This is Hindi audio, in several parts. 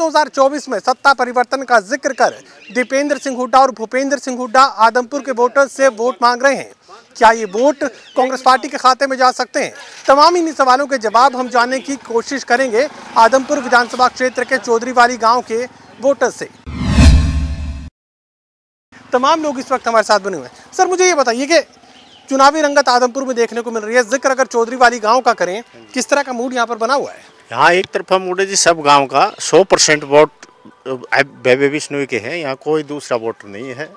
2024 में सत्ता परिवर्तन का जिक्र कर दीपेंद्र सिंह हुड्डा और भूपेंद्र सिंह हुड्डा आदमपुर के वोटर्स से वोट मांग रहे हैं। क्या ये वोट कांग्रेस पार्टी के खाते में जा सकते हैं? तमाम इन्हीं सवालों के जवाब हम जानने की कोशिश करेंगे आदमपुर विधानसभा क्षेत्र के चौधरीवाली गांव के वोटर्स से। तमाम लोग इस वक्त हमारे साथ बने हुए हैं। सर, मुझे ये बताइए कि चुनावी रंगत आदमपुर में देखने को मिल रही है। जिक्र अगर चौधरीवाली गांव का करें, किस तरह का मूड यहाँ पर बना हुआ है? यहाँ एक तरफा मूड है जी, सब गांव का 100% वोट बेबे बिश्नोई के हैं। यहाँ कोई दूसरा वोटर नहीं है,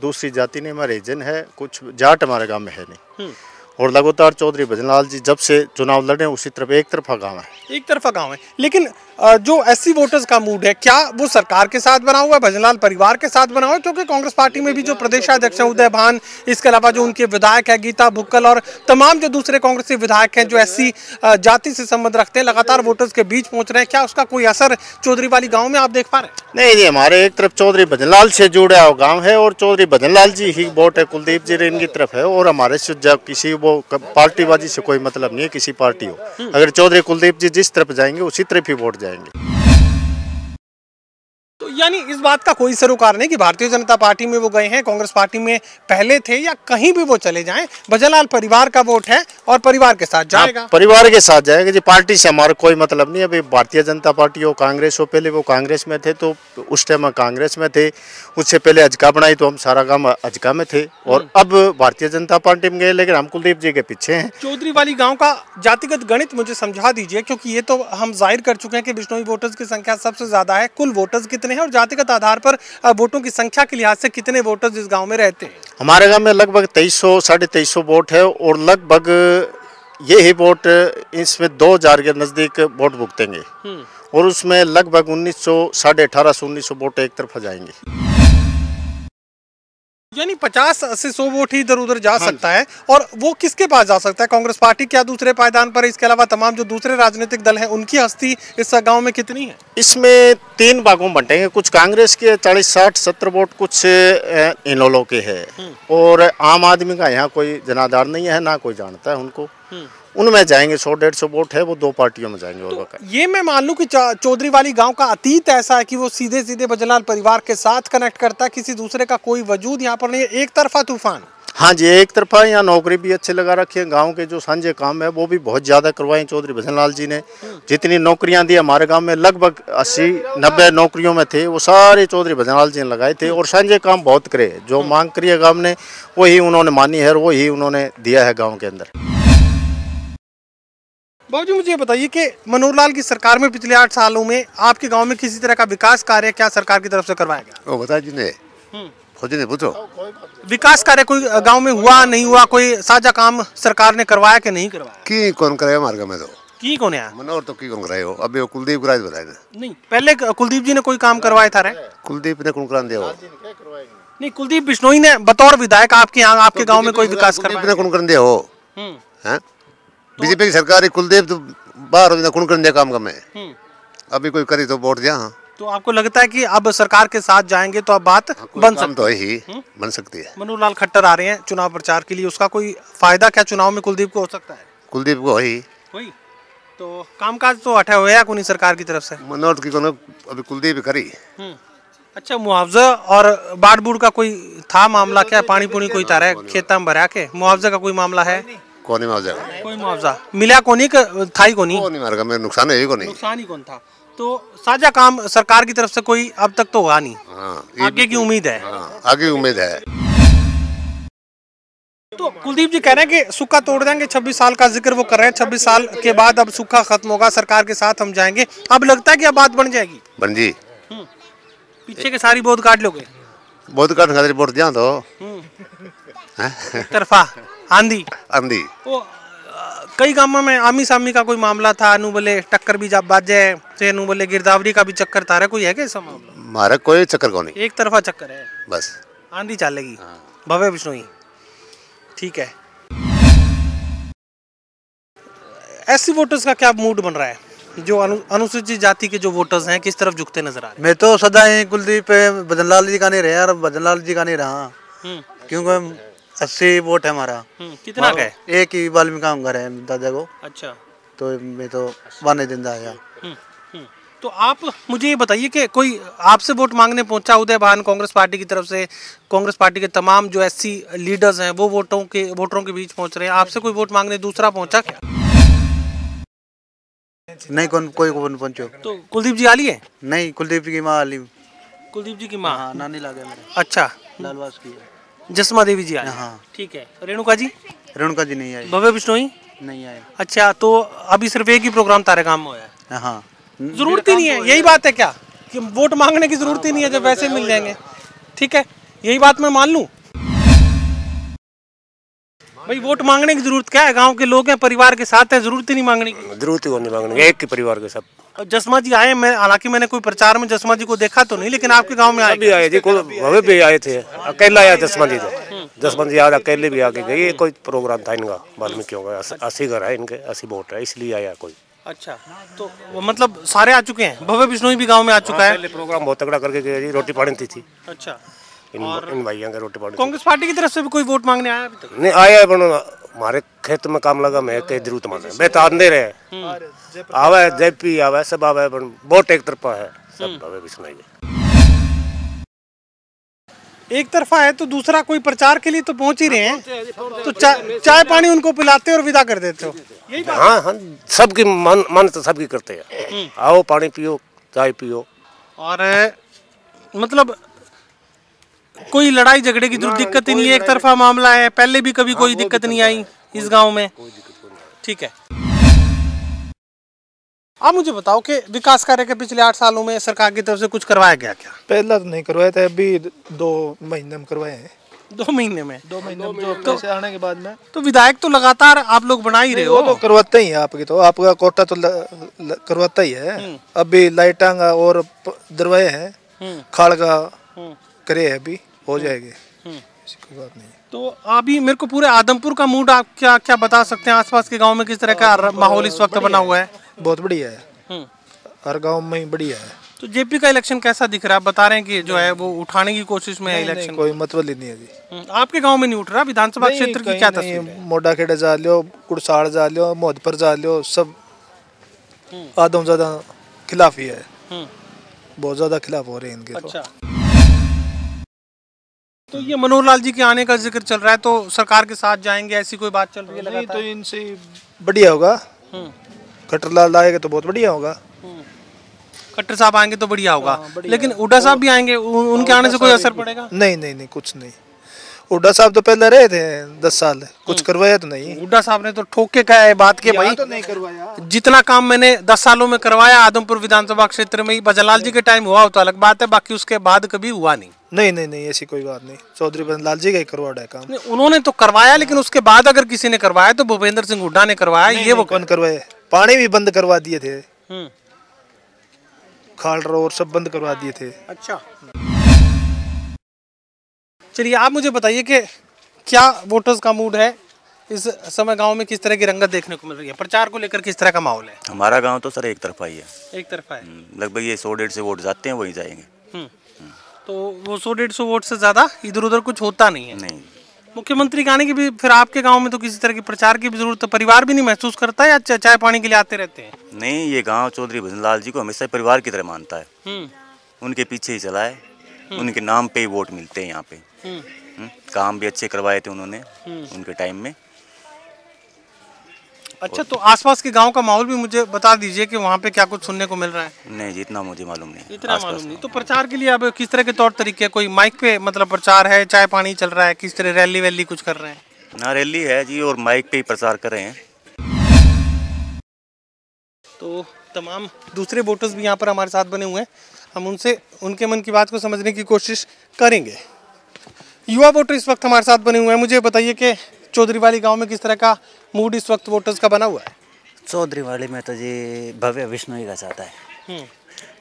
दूसरी जाति नहीं, हमारे रीजन है, कुछ जाट हमारे गांव में है नहीं। और लगातार चौधरी भजनलाल जी जब से चुनाव लड़े उसी तरफ एक तरफा गांव है, एक तरफा गांव है। लेकिन जो एससी वोटर्स का मूड है, क्या वो सरकार के साथ बना हुआ है, भजनलाल परिवार के साथ बना हुआ है? क्योंकि कांग्रेस पार्टी में भी जो प्रदेशाध्यक्ष हैं उदय भान, इसके अलावा जो उनके विधायक है गीता भुक्कल और तमाम जो दूसरे कांग्रेसी विधायक हैं जो एससी जाति से संबंध रखते हैं, लगातार वोटर्स के बीच पहुंच रहे हैं। क्या उसका कोई असर चौधरीवाली गाँव में आप देख पा रहे हैं? नहीं, हमारे एक तरफ चौधरी भजनलाल से जुड़ा हुआ गाँव है और चौधरी भजनलाल जी ही वोट है, कुलदीप जी इनकी तरफ है। और हमारे से जब किसी वो पार्टीबाजी से कोई मतलब नहीं है, किसी पार्टी हो, अगर चौधरी कुलदीप जी जिस तरफ जाएंगे उसी तरफ ही वोट जाएंगे। तो यानी इस बात का कोई सरोकार नहीं कि भारतीय जनता पार्टी में वो गए हैं, कांग्रेस पार्टी में पहले थे, या कहीं भी वो चले जाएं, भजनलाल परिवार का वोट है और परिवार के साथ जाएगा। परिवार के साथ जाएगा जी, पार्टी से हमारा कोई मतलब नहीं है। अभी भारतीय जनता पार्टी हो, कांग्रेस हो, पहले वो कांग्रेस में थे तो उस टाइम हम कांग्रेस में थे, उससे पहले अजका बनाई तो हम सारा काम अजका में थे, और अब भारतीय जनता पार्टी में गए, लेकिन हम कुलदीप जी के पीछे हैं। चौधरीवाली गाँव का जातिगत गणित मुझे समझा दीजिए, क्योंकि ये तो हम जाहिर कर चुके हैं कि बिश्नोई वोटर्स की संख्या सबसे ज्यादा है। कुल वोटर्स कितने हैं और जातिगत आधार पर वोटों की संख्या के लिहाज से कितने वोटर्स इस गांव में रहते हैं? हमारे गांव में लगभग 2300 साढ़े 2300 वोट है और लगभग ये ही वोट इसमें 2000 के नजदीक वोट भुगतेंगे और उसमें लगभग 1900 साढ़े 1800 1900 वोट एक तरफ जाएंगे। यानी 50 से 100 वोट ही इधर उधर जा सकता है। और वो किसके पास जा सकता है? कांग्रेस पार्टी क्या दूसरे पायदान पर? इसके अलावा तमाम जो दूसरे राजनीतिक दल हैं उनकी हस्ती इस गांव में कितनी है? इसमें 3 भागों में बंटेंगे। कुछ कांग्रेस के 40 60 70 वोट, कुछ इनेलो के है और आम आदमी का यहाँ कोई जनाधार नहीं है, ना कोई जानता है उनको। उनमें जाएंगे 100-150 वोट है, वो 2 पार्टियों में जाएंगे। तो ये मैं मान लूं कि चौधरीवाली गांव का अतीत ऐसा है कि वो सीधे सीधे भजनलाल परिवार के साथ कनेक्ट करता है, किसी दूसरे का कोई वजूद यहाँ पर नहीं है, एक तरफा तूफान। हाँ जी, एक तरफा। यहाँ नौकरी भी अच्छे लगा रखी है, गांव के जो सांझे काम है वो भी बहुत ज़्यादा करवाए चौधरी भजनलाल जी ने। जितनी नौकरियां दी हमारे गांव में, लगभग 80-90 नौकरियों में थे, वो सारे चौधरी भजनलाल जी ने लगाए थे और सांझे काम बहुत करे। जो मांग करी है गाँव ने वही उन्होंने मानी है और वही उन्होंने दिया है गाँव के अंदर। बाबूजी, मुझे बताइए कि मनोहर लाल की सरकार में पिछले 8 सालों में आपके गांव में किसी तरह का विकास कार्य क्या सरकार की तरफ से करवाया गया? वो बता जी ने खोजी ने पूछो, विकास कार्य कोई गांव में हुआ नहीं हुआ, कोई साझा काम सरकार ने करवाया कि नहीं करवाया? की कौन कराया हमारे गाँव में? तो की कौन है मनोहर तो की कौन कराए हो? अभी वो कुलदीप कराए बताए नहीं, पहले कुलदीप जी ने कोई काम करवाया था? कुलदीप ने कौन करा दिया? नहीं, कुलदीप बिश्नोई ने बतौर विधायक आपके यहाँ आपके गाँव में कोई विकास करवाया? कौन कर दिया हो? बीजेपी की सरकार है, कुलदीप तो बाहर हो कौन कर दिया काम का? मैं अभी कोई करी तो वोट दिया। तो आपको लगता है कि अब सरकार के साथ जाएंगे तो अब बात बन सकती तो ही बन सकती है? मनोहर लाल खट्टर आ रहे हैं चुनाव प्रचार के लिए, उसका कोई फायदा क्या चुनाव में कुलदीप को हो सकता है? कुलदीप को ही तो कामकाज तो हटा हुआ है सरकार की तरफ से। मनोहर की कोनो अभी कुलदीप करी। अच्छा, मुआवजा और बाढ़ बूढ़ का कोई था मामला क्या? पानी पुनी कोई तारा है खेता में भरा के? मुआवजा का कोई मामला है? कौन मुआवजा? कोई मुआवजा मिला को नहीं, था ही को नहीं? मार में नुकसान है, नुकसान ही कौन था? तो साझा काम सरकार की तरफ से कोई अब तक तो हुआ नहीं। आगे की उम्मीद है? आगे उम्मीद है। तो कुलदीप जी कह रहे हैं कि सूखा तोड़ देंगे, 26 साल का जिक्र वो कर रहे हैं, 26 साल के बाद अब सूखा खत्म होगा, सरकार के साथ हम जाएंगे। अब लगता है कि अब बात बन जाएगी? बन जी। पीछे के सारी बहुत काट लोगे? बहुत काट खातिर वोट दिया तो तरफा आंधी आंधी। वो कई गांवों में आमी सामी का कोई मामला था, अनु बोले टक्कर भी जब बाजे से, अनु बोले गिरदावरी का भी चक्कर था, कोई है क्या ऐसा मामला? हमारा कोई चक्कर को नहीं, एक तरफा चक्कर है बस। आंधी चलेगी। भव्य बिश्नोई, ठीक है। एससी वोटर्स का क्या मूड बन रहा है? जो अनुसूचित जाति के जो वोटर्स हैं किस तरफ झुकते नजर आ रहे हैं? मैं तो सदा ही कुलदीप भजनलाल जी का नहीं रहा यार, भजनलाल जी का नहीं रहा, क्योंकि 80 वोट है हमारा। कितना का है? एक ही वाल्मीकि का घर है दादा को। अच्छा, तो मैं तो वाने दिन आया। तो आप मुझे ये बताइए कि कोई आपसे वोट मांगने पहुंचा उदय भान कांग्रेस पार्टी की तरफ से? कांग्रेस पार्टी के तमाम जो एससी लीडर्स हैं वो वोटरों के बीच पहुंच रहे हैं, आपसे कोई वोट मांगने दूसरा पहुंचा क्या? नहीं, कोई पहुंचो। तो कुलदीप जी आली है? नहीं, कुलदीप की माँ आली। कुलदीप जी की माँ? हाँ, नानी लागे मेरे। अच्छा, लालवास की है। जसमा देवी जी आए? हाँ। ठीक है। रेणुका जी? रेणुका जी नहीं आई। भव्य बिश्नोई नहीं आए। अच्छा, तो अभी सिर्फ एक ही प्रोग्राम तारे काम में हुआ है? हाँ। जरूरत ही नहीं है, यही बात है क्या कि वोट मांगने की जरूरत ही नहीं है, जब वैसे मिल जाएंगे? ठीक है, यही बात मैं मान लूं? भाई वोट मांगने की जरूरत क्या है? गांव के लोग हैं, परिवार के साथ हैं, जरूरत ही नहीं मांगने की। जरूरत ही नहीं मांगने की, एक के परिवार के सब। जसमा जी आए, मैं हालांकि मैंने कोई प्रचार में जसमा जी को देखा तो नहीं, लेकिन आपके गांव में आए? भी आए जी, हमें भी आए थे, अकेला आया जसमा जी तो। जसमा जी आज अकेले भी आके गए, कोई प्रोग्राम था इनका वाल्मीकियों का, 80 घर है इनके, 80 वोट है, इसलिए आया कोई। अच्छा, तो मतलब सारे आ चुके हैं? भव्य बिश्नोई भी गांव में आ चुका है? पहले प्रोग्राम बहुत तगड़ा करके गए जी, रोटी पानी थी। अच्छा, इन भाइयों के रोटी पानी। कांग्रेस पार्टी की तरफ से भी कोई वोट मांगने आया अभी तक? नहीं आया, हमारे खेत में काम लगा, मैं कहीं जरूरत माने बेतान दे रहे आवे, जेपी आवे, सब आवे, वोट एक तरफा है सब। भव्य बिश्नोई एक तरफा है तो दूसरा कोई प्रचार के लिए तो पहुंच ही रहे हैं, तो चाय पानी उनको पिलाते और विदा कर देते हो, यही बात? हाँ हाँ, सबकी मन तो सबकी करते हैं, आओ पानी पियो, चाय पियो। और मतलब कोई लड़ाई झगड़े की दिक्कत ही नहीं है, एक तरफा मामला है, पहले भी कभी कोई दिक्कत नहीं आई इस गांव में? ठीक है। आप मुझे बताओ कि विकास कार्य के पिछले 8 सालों में सरकार की तरफ से कुछ करवाया गया क्या? पहला तो नहीं करवाया था, अभी 2 महीने में करवाए हैं। 2 महीने में? 2 महीने में जो पैसे आने के बाद में। तो विधायक तो लगातार आप लोग बना ही रहे हो। वो तो करवाते ही है, आपकी तो आपका कोटा तो करवाता ही है। अभी लाइटांगा और दरवाए हैं, खाड़ का करे है, अभी हो जाएंगे, कोई बात नहीं। तो अभी मेरे को पूरे आदमपुर का मूड आप क्या बता सकते हैं? आसपास के गांव में किस तरह का माहौल इस वक्त बना हुआ है? बहुत बढ़िया है, हर गांव में ही बढ़िया है। तो जेपी का इलेक्शन कैसा दिख रहा है? बता रहे हैं कि जो है वो उठाने की कोशिश में है इलेक्शन। कोई मतलब ही नहीं है जी। आपके गांव में नहीं उठ रहा? विधानसभा क्षेत्र की क्या तस्वीर है? मोटा खेड़े जा लियो, कुड़साड़ जा लियो, मोहदपुर जा लियो, सब आदम ज्यादा खिलाफ ही है, बहुत ज्यादा खिलाफ हो रहे हैं इनके। अच्छा, तो ये मनोहर लाल जी के आने का जिक्र चल रहा है, तो सरकार के साथ जाएंगे, ऐसी कोई बात चल रही है लगातार? तो इनसे बढ़िया होगा, खट्टर लाल आएगा तो बहुत बढ़िया होगा। खट्टर साहब आएंगे तो बढ़िया होगा, लेकिन हुड्डा साहब भी आएंगे, उनके आने से कोई असर पड़ेगा? नहीं, कुछ नहीं। हुड्डा साहब तो पहले रहे थे 10 साल, कुछ करवाया तो नहीं। हुड्डा साहब ने तो ठोक के कहा है बात के भाई, तो नहीं करवाया। जितना काम मैंने 10 सालों में करवाया आदमपुर विधानसभा क्षेत्र में ही, भजनलाल जी के टाइम हुआ हो तो अलग बात है, बाकी उसके बाद कभी हुआ नहीं। नहीं, ऐसी कोई बात नहीं, चौधरी भजनलाल जी का ही करवाया है काम। उन्होंने तो करवाया, लेकिन उसके बाद अगर किसी ने करवाया तो भूपेंद्र सिंह हुड्डा ने करवाया। ये वो कौन करवाए? पानी भी बंद करवा दिए थे, खाल और सब बंद करवा दिए थे। अच्छा, चलिए आप मुझे बताइए कि क्या वोटर्स का मूड है इस समय गांव में? किस तरह की रंगत देखने को मिल रही है? प्रचार को लेकर किस तरह का माहौल है? हमारा गांव तो सर एक तरफा ही है। एक तरफा है? लगभग ये 100-150 वोट जाते हैं, वही जाएंगे। तो वो 100-150 वोट से ज्यादा इधर उधर कुछ होता नहीं है? नहीं। मुख्यमंत्री के आने की भी फिर आपके गांव में तो किसी तरह की प्रचार की भी जरूरत, परिवार भी नहीं महसूस करता या चाय पानी के लिए आते रहते हैं? नहीं, ये गांव चौधरी भजनलाल जी को हमेशा परिवार की तरह मानता है, उनके पीछे ही चला है, उनके नाम पे ही वोट मिलते हैं यहाँ पे। काम भी अच्छे करवाए थे उन्होंने उनके टाइम में। अच्छा, तो आसपास के गांव का माहौल भी मुझे बता दीजिए कि वहाँ पे क्या कुछ सुनने को मिल रहा है? नहीं, जितना मुझे मालूम नहीं। इतना मालूम नहीं। तो प्रचार के लिए अब किस तरह के तौर तरीके, कोई माइक पे मतलब प्रचार है, चाय पानी चल रहा है, किस तरह रैली वैली कुछ कर रहे हैं? ना, रैली है जी और माइक पे ही प्रचार कर रहे हैं। तो तमाम दूसरे वोटर्स भी यहाँ पर हमारे साथ बने हुए हैं, हम उनसे उनके मन की बात को समझने की कोशिश करेंगे। युवा वोटर इस वक्त हमारे साथ बने हुए हैं, मुझे बताइए कि चौधरी वाली गांव में किस तरह का मूड इस वक्त वोटर्स का बना हुआ है? चौधरी वाली में तो जी भव्य बिश्नोई का चाहता है,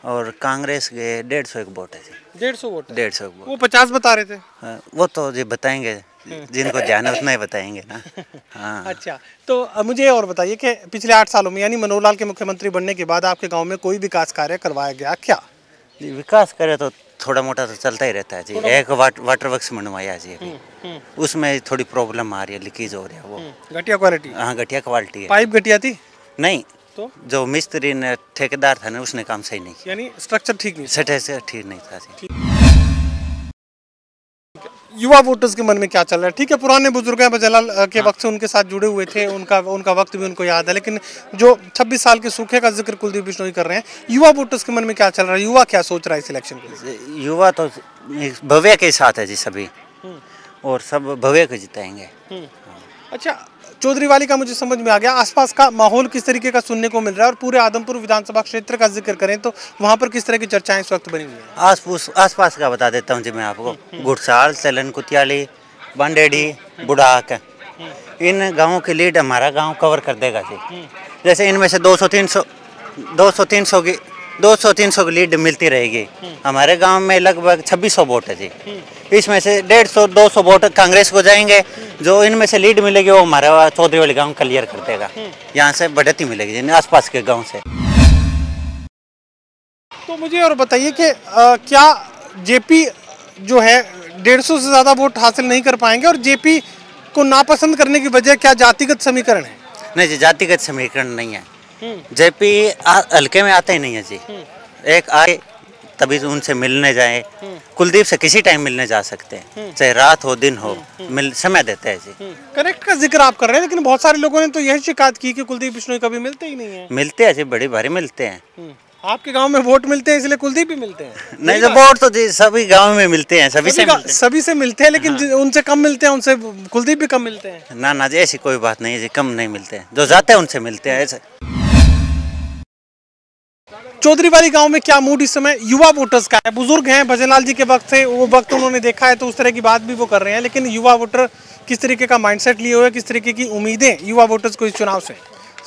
और कांग्रेस के 150 वोट है जी। 150 वोट? 150 वोट। वो 50 बता रहे थे। वो तो जी बताएंगे, जिनको ध्यान है उतना ही बताएंगे ना। हाँ। अच्छा, तो मुझे और बताइए कि पिछले 8 सालों में यानी मनोहर लाल के मुख्यमंत्री बनने के बाद आपके गाँव में कोई विकास कार्य करवाया गया क्या? जी विकास करे तो थोड़ा मोटा तो चलता ही रहता है जी। एक वाटर वर्क्स बनवाया जी अभी, उसमें थोड़ी प्रॉब्लम आ रही है, लीकेज हो रहा है वो। घटिया क्वालिटी? हाँ, घटिया क्वालिटी है। पाइप घटिया थी? नहीं, तो जो मिस्त्री ने ठेकेदार था ना उसने काम सही नहीं किया, यानी स्ट्रक्चर ठीक नहीं सेटे से ठीक नहीं था जी। युवा वोटर्स के मन में क्या चल रहा है? ठीक है, पुराने बुजुर्ग हैं, भजनलाल के वक्त से उनके साथ जुड़े हुए थे, उनका वक्त भी उनको याद है, लेकिन जो 26 साल के सूखे का जिक्र कुलदीप बिश्नोई कर रहे हैं, युवा वोटर्स के मन में क्या चल रहा है? युवा क्या सोच रहा है इस इलेक्शन के लिए? युवा तो भव्य के साथ है जी सभी, और सब भव्य को जिताएंगे। अच्छा, चौधरी वाली का मुझे समझ में आ गया। आसपास का माहौल किस तरीके का सुनने को मिल रहा है, और पूरे आदमपुर विधानसभा क्षेत्र का जिक्र करें तो वहाँ पर किस तरह की चर्चाएं इस वक्त बनी हुई हैं? आसपास का बता देता हूँ जी मैं आपको। गुड़साल, चलन, कुतियाली, बांडेडी, बुढ़ाक, इन गाँवों की लीड हमारा गाँव कवर कर देगा जी। जैसे इनमें से 200-300 की लीड मिलती रहेगी। हमारे गांव में लगभग 2600 वोट है जी, इसमें से 150-200 वोट कांग्रेस को जाएंगे। जो इनमें से लीड मिलेगी वो हमारा चौधरी वाली गांव क्लियर कर देगा। यहाँ से बढ़ती मिलेगी जी आसपास के गांव से। तो मुझे और बताइए कि क्या जेपी जो है 150 से ज़्यादा वोट हासिल नहीं कर पाएंगे, और जेपी को नापसंद करने की वजह क्या जातिगत समीकरण है? नहीं जी, जातिगत समीकरण नहीं है। जेपी हल्के में आता ही नहीं है जी। एक आए तभी उनसे मिलने जाए। कुलदीप से किसी टाइम मिलने जा सकते हैं, चाहे रात हो दिन हो, समय देते हैं जी। कनेक्ट का जिक्र आप कर रहे हैं, लेकिन बहुत सारे लोगों ने तो यही शिकायत की कि कुलदीप बिश्नोई कभी मिलते ही नहीं है। मिलते हैं जी, बड़ी भारी मिलते हैं। आपके गांव में वोट मिलते हैं इसलिए कुलदीप भी मिलते हैं? नहीं, जो वोट तो जी सभी गाँव में मिलते हैं, सभी से मिलते हैं, लेकिन उनसे कम मिलते हैं, उनसे कुलदीप भी कम मिलते हैं। ना जी, ऐसी कोई बात नहीं है जी, कम नहीं मिलते हैं। जो जाते हैं उनसे मिलते हैं ऐसे। चौधरी वाली गांव में क्या मूड इस समय युवा वोटर्स का है? बुजुर्ग हैं, भजनलाल जी के वक्त से वो वक्त उन्होंने देखा है, तो उस तरह की बात भी वो कर रहे हैं, लेकिन युवा वोटर किस तरीके का माइंडसेट लिए हुए, किस तरीके की उम्मीदें युवा वोटर्स को इस चुनाव से?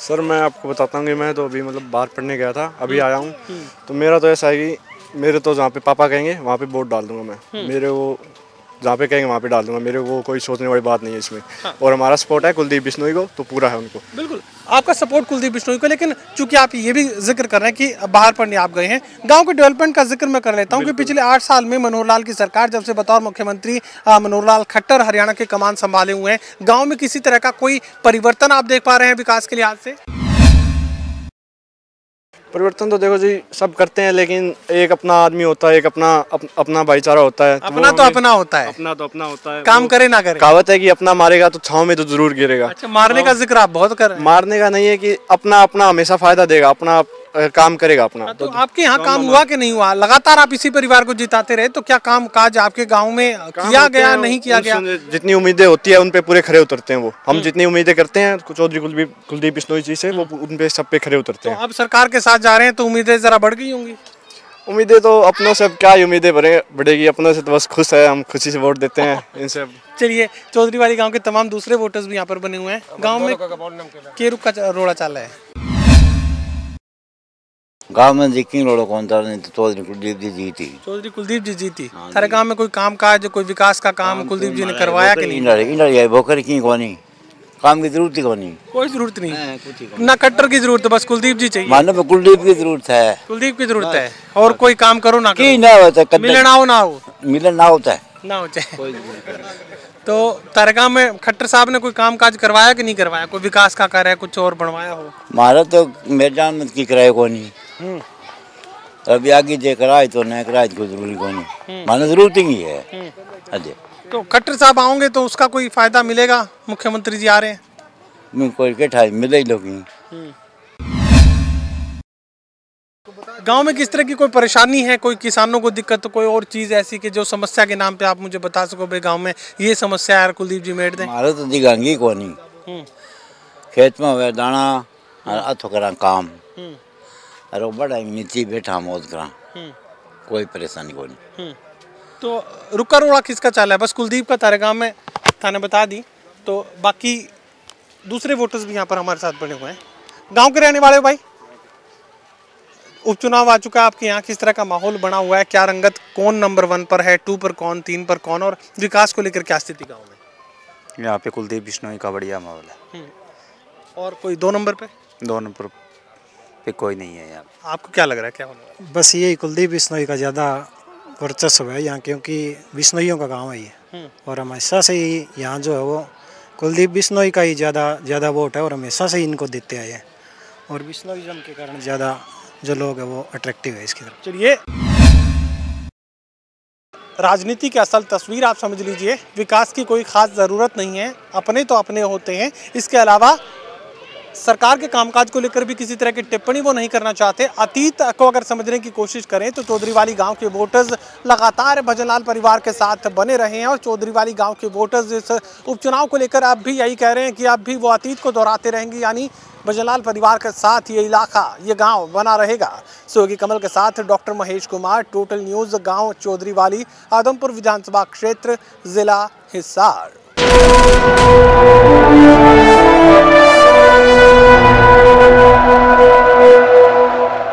सर मैं आपको बताता हूँ कि मैं तो अभी मतलब बाहर पढ़ने गया था, अभी आया हूँ। तो मेरा तो ऐसा है कि मेरे तो जहाँ पे पापा कहेंगे वहाँ पे वोट डाल दूंगा मैं। मेरे वो जहाँ पे कहेंगे वहाँ पे डाल दूंगा, मेरे को कोई सोचने वाली बात नहीं है इसमें। और हमारा सपोर्ट है कुलदीप बिश्नोई को, तो पूरा है उनको। बिल्कुल आपका सपोर्ट कुलदीप बिश्नोई को, लेकिन चूंकि आप ये भी जिक्र कर रहे हैं कि बाहर पढ़ने आप गए हैं, गांव के डेवलपमेंट का जिक्र मैं कर लेता हूं कि पिछले 8 साल में मनोहर लाल की सरकार जब से बतौर मुख्यमंत्री मनोहर लाल खट्टर हरियाणा के कमान संभाले हुए हैं, गाँव में किसी तरह का कोई परिवर्तन आप देख पा रहे हैं विकास के लिहाज से? परिवर्तन तो देखो जी सब करते हैं, लेकिन एक अपना आदमी होता है, एक अपना भाईचारा होता है। अपना तो अपना होता है, अपना तो अपना होता है, काम करे ना करे। कहावत है कि अपना मारेगा तो छांव में तो जरूर गिरेगा। अच्छा, मारने का जिक्र आप बहुत कर रहे हैं। मारने का नहीं है कि अपना हमेशा फायदा देगा, अपना काम करेगा अपना। तो आपके यहाँ काम हुआ कि नहीं हुआ? लगातार आप इसी परिवार को जिताते रहे, तो क्या काम काज आपके गांव में किया गया, नहीं किया गया? जितनी उम्मीदें होती है उन पे पूरे खरे उतरते हैं वो। हम जितनी उम्मीदें करते हैं चौधरी कुलदीप बिश्नोई जी से, वो उन पे सब पे खरे उतरते हैं। अब सरकार के साथ जा रहे हैं तो उम्मीदें जरा बढ़ गई होंगी? उम्मीदें तो अपनों से क्या ही उम्मीदें बढ़ेगी, अपनों से तो बस खुश है, हम खुशी से वोट देते हैं इनसे। चलिए, चौधरी वाली गांव के तमाम दूसरे वोटर्स भी यहाँ पर बने हुए हैं। गांव में केरुक का रोड़ा चल रहा है। गांव में देखी रोड़ा कौन था, नहीं तो चौधरी कुलदीप जी जीती। चौधरी कुलदीप जी जीती। थारे गांव में कोई काम काज, कोई विकास का काम कुलदीप जी ने करवाया कि नहीं? भोकर की कोनी काम की जरूरत ही कोनी, कोई जरूरत नहीं ना खट्टर की जरूरत है, बस कुलदीप जी चाहिए। मानो पे कुलदीप की जरूरत है, कुलदीप की जरूरत है, और कोई काम करो ना की ना होता, मिलन आओ ना हो, मिलन ना होता है ना हो चाहे। तो तारे गांव में खट्टर साहब ने कोई काम काज करवाया कि नहीं करवाया? कोई विकास का कार्य कुछ और बनवाया हो? मारा तो मेरे जान मत की कराए कोनी, अभी आगे जे कराए तो नहीं कराए कोई जरूरी कोनी, मानो जरूरत ही है अजय। तो खट्टर साहब आओगे तो उसका कोई फायदा मिलेगा? मुख्यमंत्री जी आ रहे हैं, कोई के मिले ही लोग। गांव में किस तरह की कोई परेशानी है, कोई किसानों को दिक्कत, कोई और चीज ऐसी कि जो समस्या के नाम पे आप मुझे बता सको, भाई गांव में ये समस्या है, कुलदीप जी मेट दें? हमारे तो दिखाएंगे कोनी, खेत में हुए दाना अथो करा काम, अरे बड़ा नीचे बैठा मौज करा, कोई परेशानी को नहीं। तो रुका रोड़ा किसका चाला है? बस कुलदीप का तारे गांव में थाने बता दी, तो बाकी दूसरे वोटर्स भी यहाँ पर हमारे साथ बने हुए हैं। गांव के रहने वाले भाई, उपचुनाव आ चुका है आपके यहाँ, किस तरह का माहौल बना हुआ है? क्या रंगत, कौन नंबर 1 पर है, 2 पर कौन, 3 पर कौन, और विकास को लेकर क्या स्थिति गाँव में? यहाँ पे कुलदीप बिश्नोई का बढ़िया माहौल है। और कोई 2 नंबर पे? 2 नंबर पे कोई नहीं है यहाँ। आपको क्या लग रहा है, क्या होगा? बस यही कुलदीप बिश्नोई का ज़्यादा वर्चस्व है यहाँ, क्योंकि बिश्नोइयों का गांव है ये, और हमेशा से ही यहाँ जो है वो कुलदीप बिश्नोई का ही ज़्यादा वोट है, और हमेशा से ही इनको देते आए हैं। और बिश्नोईज़म के कारण ज़्यादा जो लोग हैं वो अट्रैक्टिव है इसकी तरफ। चलिए, राजनीति की असल तस्वीर आप समझ लीजिए। विकास की कोई खास ज़रूरत नहीं है, अपने तो अपने होते हैं। इसके अलावा सरकार के कामकाज को लेकर भी किसी तरह की टिप्पणी वो नहीं करना चाहते। अतीत को अगर समझने की कोशिश करें तो चौधरीवाली गांव के वोटर्स लगातार भजनलाल परिवार के साथ बने रहे हैं और चौधरीवाली गांव के वोटर्स इस उपचुनाव को लेकर अब भी यही कह रहे हैं कि अब भी वो अतीत को दोहराते रहेंगे, यानी भजनलाल परिवार के साथ ये इलाका, ये गांव बना रहेगा। सहयोगी कमल के साथ doctor Mahesh Kumar, total news, गांव चौधरीवाली, आदमपुर विधानसभा क्षेत्र, जिला हिसार।